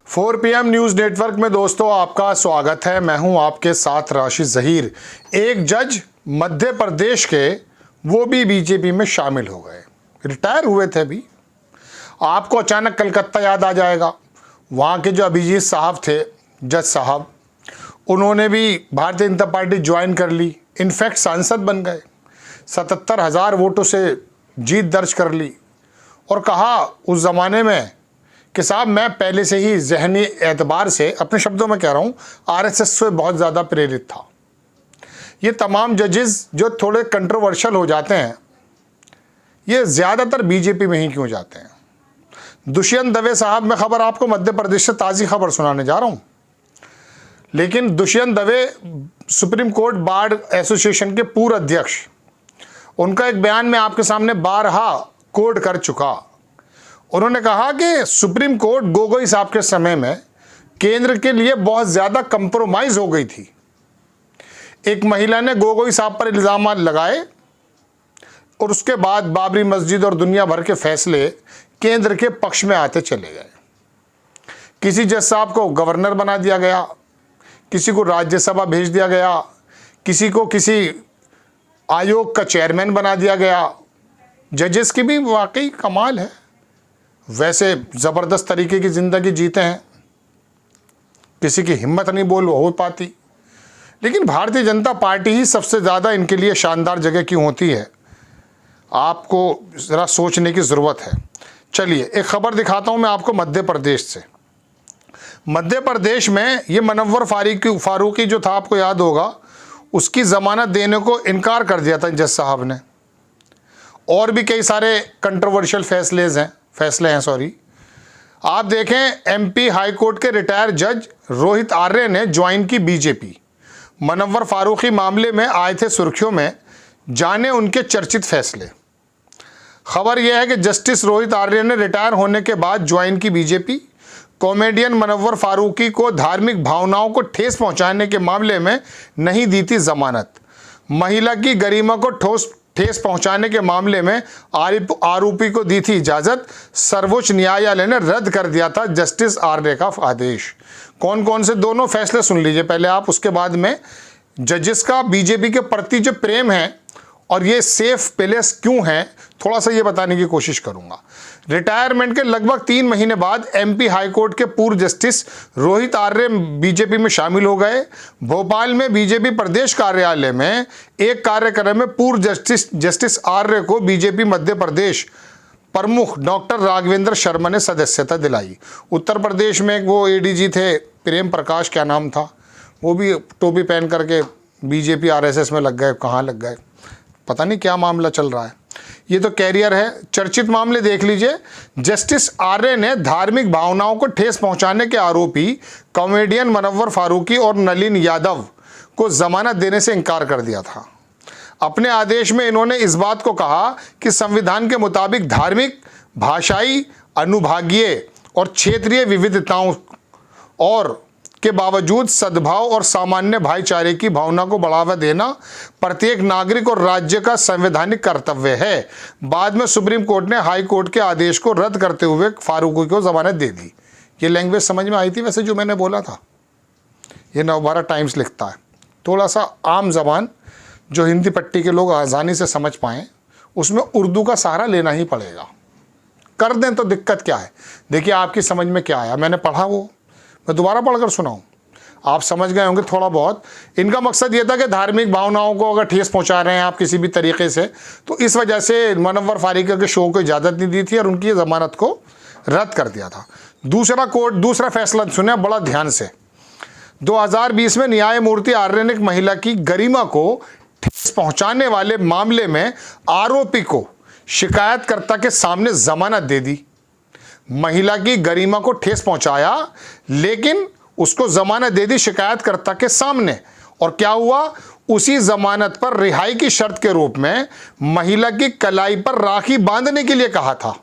4 PM news network में दोस्तों आपका स्वागत है। मैं हूं आपके साथ राशिद ज़हीर। एक जज मध्य प्रदेश के वो भी बीजेपी में शामिल हो गए, रिटायर हुए थे अभी। आपको अचानक कलकत्ता याद आ जाएगा। वहाँ के जो अभिजीत साहब थे, जज साहब, उन्होंने भी भारतीय जनता पार्टी ज्वाइन कर ली। इनफैक्ट सांसद बन गए, 77,000 वोटों से जीत दर्ज कर ली और कहा उस ज़माने में कि साहब मैं पहले से ही ज़हनी एतबार से, अपने शब्दों में कह रहा हूँ, आरएसएस से बहुत ज़्यादा प्रेरित था। ये तमाम जजेस जो थोड़े कंट्रोवर्शियल हो जाते हैं, ये ज़्यादातर बीजेपी में ही क्यों जाते हैं। दुष्यंत दवे साहब, मैं खबर आपको मध्य प्रदेश से ताज़ी खबर सुनाने जा रहा हूँ। लेकिन Dushyant Dave supreme court bar association के पूर्व अध्यक्ष, उनका एक बयान में आपके सामने बारहा कोट कर चुका। उन्होंने कहा कि सुप्रीम कोर्ट गोगोई साहब के समय में केंद्र के लिए बहुत ज़्यादा कंप्रोमाइज़ हो गई थी। एक महिला ने गोगोई साहब पर इल्ज़ाम लगाए और उसके बाद बाबरी मस्जिद और दुनिया भर के फैसले केंद्र के पक्ष में आते चले गए। किसी जज साहब को गवर्नर बना दिया गया, किसी को राज्यसभा भेज दिया गया, किसी को किसी आयोग का चेयरमैन बना दिया गया। जजेस की भी वाकई कमाल है। वैसे ज़बरदस्त तरीके की ज़िंदगी जीते हैं, किसी की हिम्मत नहीं हो पाती। लेकिन भारतीय जनता पार्टी ही सबसे ज़्यादा इनके लिए शानदार जगह क्यों होती है, आपको ज़रा सोचने की ज़रूरत है। चलिए एक ख़बर दिखाता हूँ मैं आपको मध्य प्रदेश से। मध्य प्रदेश में ये मनव्वर फारूकी जो था, आपको याद होगा, उसकी ज़मानत देने को इनकार कर दिया था जज साहब ने। और भी कई सारे कंट्रोवर्शियल फैसले हैं। आप देखें, एमपी हाई कोर्ट के रिटायर जज रोहित आर्य ने ज्वाइन की बीजेपी। मनव्वर फारूकी मामले में आए थे सुर्खियों में, जाने उनके चर्चित फैसले। खबर यह है कि जस्टिस रोहित आर्य ने रिटायर होने के बाद ज्वाइन की बीजेपी। कॉमेडियन मनव्वर फारूकी को धार्मिक भावनाओं को ठेस पहुंचाने के मामले में नहीं दी थी जमानत। महिला की गरिमा को ठेस पहुंचाने के मामले में आरोपी को दी थी इजाजत। सर्वोच्च न्यायालय ने रद्द कर दिया था जस्टिस आर्य का आदेश। कौन कौन से दोनों फैसले सुन लीजिए पहले आप, उसके बाद में जजेस का बीजेपी के प्रति जो प्रेम है और ये सेफ प्लेस क्यों है, थोड़ा सा ये बताने की कोशिश करूंगा। रिटायरमेंट के लगभग 3 महीने बाद एमपी हाईकोर्ट के पूर्व जस्टिस रोहित आर्य बीजेपी में शामिल हो गए। भोपाल में बीजेपी प्रदेश कार्यालय में एक कार्यक्रम में पूर्व जस्टिस आर्य को बीजेपी मध्य प्रदेश प्रमुख डॉक्टर राघवेंद्र शर्मा ने सदस्यता दिलाई। उत्तर प्रदेश में वो एडीजी थे, प्रेम प्रकाश क्या नाम था, वो भी टोपी पहन करके बीजेपी आरएसएस में लग गए। कहाँ लग गए पता नहीं, क्या मामला चल रहा है। ये तो कैरियर है। चर्चित मामले देख लीजिए। जस्टिस आर्य ने धार्मिक भावनाओं को ठेस पहुंचाने के आरोपी कॉमेडियन मनव्वर फारूकी और नलिन यादव को जमानत देने से इनकार कर दिया था। अपने आदेश में इन्होंने इस बात को कहा कि संविधान के मुताबिक धार्मिक, भाषाई, अनुभागीय और क्षेत्रीय विविधताओं और के बावजूद सद्भाव और सामान्य भाईचारे की भावना को बढ़ावा देना प्रत्येक नागरिक और राज्य का संवैधानिक कर्तव्य है। बाद में सुप्रीम कोर्ट ने हाई कोर्ट के आदेश को रद्द करते हुए फारूकी को जमानत दे दी। ये लैंग्वेज समझ में आई थी वैसे जो मैंने बोला था। ये नवभारत टाइम्स लिखता है। थोड़ा सा आम जबान जो हिंदी पट्टी के लोग आसानी से समझ पाएँ, उसमें उर्दू का सहारा लेना ही पड़ेगा। कर दें तो दिक्कत क्या है। देखिए आपकी समझ में क्या आया, मैंने पढ़ा वो मैं दोबारा पढ़कर सुनाऊं, आप समझ गए होंगे थोड़ा बहुत। इनका मकसद ये था कि धार्मिक भावनाओं को अगर ठेस पहुंचा रहे हैं आप किसी भी तरीके से, तो इस वजह से मनव्वर फारूकी के शो को इजाज़त नहीं दी थी और उनकी ज़मानत को रद्द कर दिया था। दूसरा फैसला सुने बड़ा ध्यान से। 2020 में न्यायमूर्ति आर्य ने एक महिला की गरिमा को ठेस पहुँचाने वाले मामले में आरोपी को शिकायतकर्ता के सामने जमानत दे दी। महिला की गरिमा को ठेस पहुंचाया लेकिन उसको जमानत दे दी शिकायतकर्ता के सामने। और क्या हुआ, उसी जमानत पर रिहाई की शर्त के रूप में महिला की कलाई पर राखी बांधने के लिए कहा था।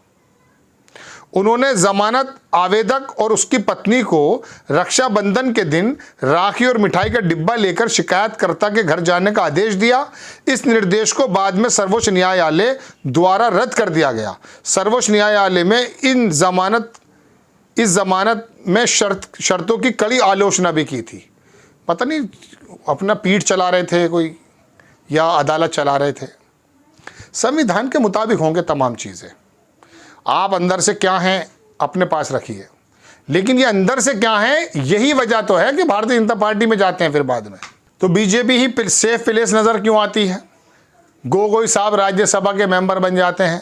उन्होंने जमानत आवेदक और उसकी पत्नी को रक्षाबंधन के दिन राखी और मिठाई का डिब्बा लेकर शिकायतकर्ता के घर जाने का आदेश दिया। इस निर्देश को बाद में सर्वोच्च न्यायालय द्वारा रद्द कर दिया गया। सर्वोच्च न्यायालय में इन जमानत इस ज़मानत में शर्तों की कड़ी आलोचना भी की थी। पता नहीं अपना पीठ चला रहे थे कोई या अदालत चला रहे थे। संविधान के मुताबिक होंगे तमाम चीज़ें। आप अंदर से क्या हैं अपने पास रखिए, लेकिन ये अंदर से क्या है यही वजह तो है कि भारतीय जनता पार्टी में जाते हैं फिर बाद में। तो बीजेपी ही सेफ प्लेस नज़र क्यों आती है? गोगोई साहब राज्यसभा के मेंबर बन जाते हैं।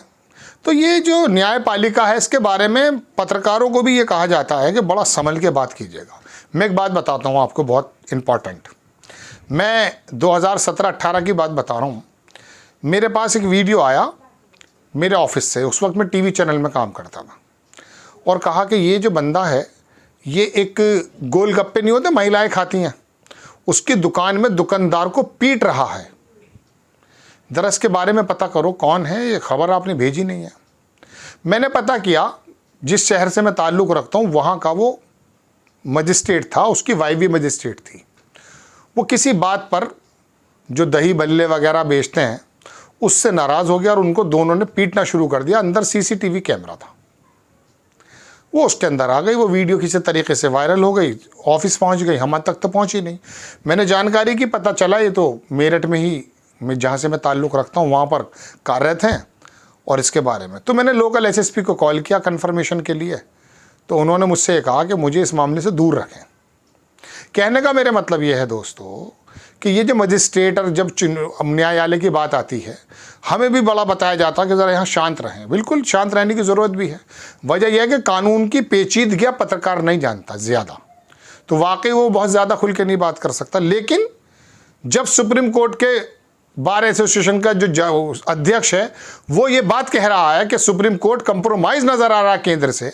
तो ये जो न्यायपालिका है इसके बारे में पत्रकारों को भी ये कहा जाता है कि बड़ा संभल के बात कीजिएगा। मैं एक बात बताता हूँ आपको बहुत इम्पॉर्टेंट। मैं 2017-18 की बात बता रहा हूँ। मेरे पास एक वीडियो आया मेरे ऑफिस से, उस वक्त मैं टीवी चैनल में काम करता था, और कहा कि ये जो बंदा है ये एक गोलगप्पे नहीं होते महिलाएं खाती हैं, उसकी दुकान में दुकानदार को पीट रहा है। ज़रा इसके बारे में पता करो कौन है, ये खबर आपने भेजी नहीं है। मैंने पता किया, जिस शहर से मैं ताल्लुक़ रखता हूँ वहाँ का वो मजिस्ट्रेट था, उसकी वाइफ भी मजिस्ट्रेट थी। वो किसी बात पर जो दही बल्ले वगैरह बेचते हैं उससे नाराज़ हो गया और उनको दोनों ने पीटना शुरू कर दिया। अंदर सीसीटीवी कैमरा था, वो उसके अंदर आ गई। वो वीडियो किसी तरीके से वायरल हो गई, ऑफिस पहुंच गई, हम तक तो पहुंची नहीं। मैंने जानकारी की, पता चला ये तो मेरठ में ही, मैं जहाँ से मैं ताल्लुक़ रखता हूँ वहाँ पर कार्यरत हैं। और इसके बारे में तो मैंने लोकल एसएसपी को कॉल किया कन्फर्मेशन के लिए, तो उन्होंने मुझसे कहा कि मुझे इस मामले से दूर रखें। कहने का मेरा मतलब ये है दोस्तों कि ये जो मजिस्ट्रेट और जब न्यायालय की बात आती है, हमें भी बड़ा बताया जाता है कि ज़रा यहाँ शांत रहें। बिल्कुल शांत रहने की ज़रूरत भी है। वजह यह है कि कानून की पेचीदगियाँ पत्रकार नहीं जानता ज़्यादा, तो वाकई वो बहुत ज़्यादा खुल के नहीं बात कर सकता। लेकिन जब सुप्रीम कोर्ट के बार एसोसिएशन का जो अध्यक्ष है वो ये बात कह रहा है कि सुप्रीम कोर्ट कंप्रोमाइज़ नज़र आ रहा है केंद्र से,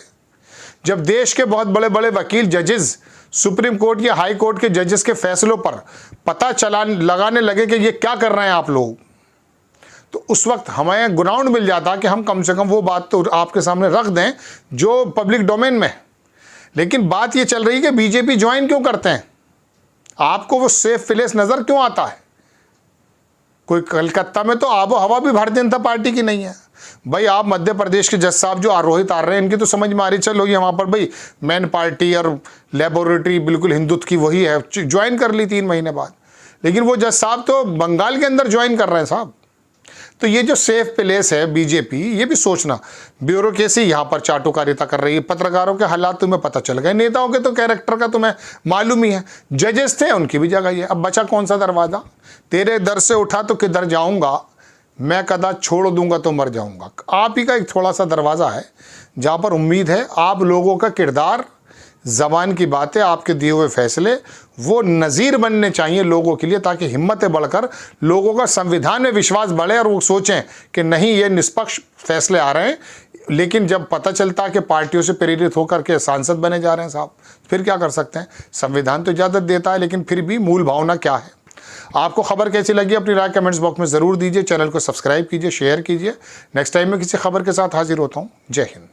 जब देश के बहुत बड़े बड़े वकील जजेस सुप्रीम कोर्ट या हाई कोर्ट के जजेस के फैसलों पर पता लगाने लगे कि ये क्या कर रहे हैं आप लोग, तो उस वक्त हमें ग्राउंड मिल जाता कि हम कम से कम वो बात तो आपके सामने रख दें जो पब्लिक डोमेन में। लेकिन बात ये चल रही है कि बीजेपी ज्वाइन क्यों करते हैं, आपको वो सेफ प्लेस नज़र क्यों आता है? कोई कलकत्ता में तो आबो हवा भी भारतीय जनता पार्टी की नहीं है भाई। आप मध्य प्रदेश के जज साहब जो आरोहित आ रहे हैं, इनकी तो समझ में आ रही चल होगी वहाँ पर भाई मैन पार्टी और लेबोरेटरी बिल्कुल हिंदुत्व की वही है, ज्वाइन कर ली 3 महीने बाद। लेकिन वो जज साहब तो बंगाल के अंदर ज्वाइन कर रहे हैं साहब। तो ये जो सेफ प्लेस है बीजेपी, ये भी सोचना, ब्यूरोक्रेसी यहाँ पर चाटुकारिता कर रही है। पत्रकारों के हालात तुम्हें पता चल गए, नेताओं के तो कैरेक्टर का तुम्हें मालूम ही है। जजेस थे उनकी भी जगह ही है। अब बचा कौन सा दरवाज़ा? तेरे दर से उठा तो किधर जाऊँगा, मैं कदा छोड़ दूंगा तो मर जाऊँगा। आप ही का एक थोड़ा सा दरवाज़ा है जहाँ पर उम्मीद है आप लोगों का किरदार, ज़बान की बातें, आपके दिए हुए फैसले वो नज़ीर बनने चाहिए लोगों के लिए, ताकि हिम्मतें बढ़कर लोगों का संविधान में विश्वास बढ़े और वो सोचें कि नहीं ये निष्पक्ष फैसले आ रहे हैं। लेकिन जब पता चलता है कि पार्टियों से प्रेरित होकर के सांसद बने जा रहे हैं साहब, फिर क्या कर सकते हैं? संविधान तो इजाज़त देता है, लेकिन फिर भी मूल भावना क्या है? आपको खबर कैसी लगी अपनी राय कमेंट्स बॉक्स में ज़रूर दीजिए। चैनल को सब्सक्राइब कीजिए, शेयर कीजिए। नेक्स्ट टाइम मैं किसी खबर के साथ हाजिर होता हूँ। जय हिंद।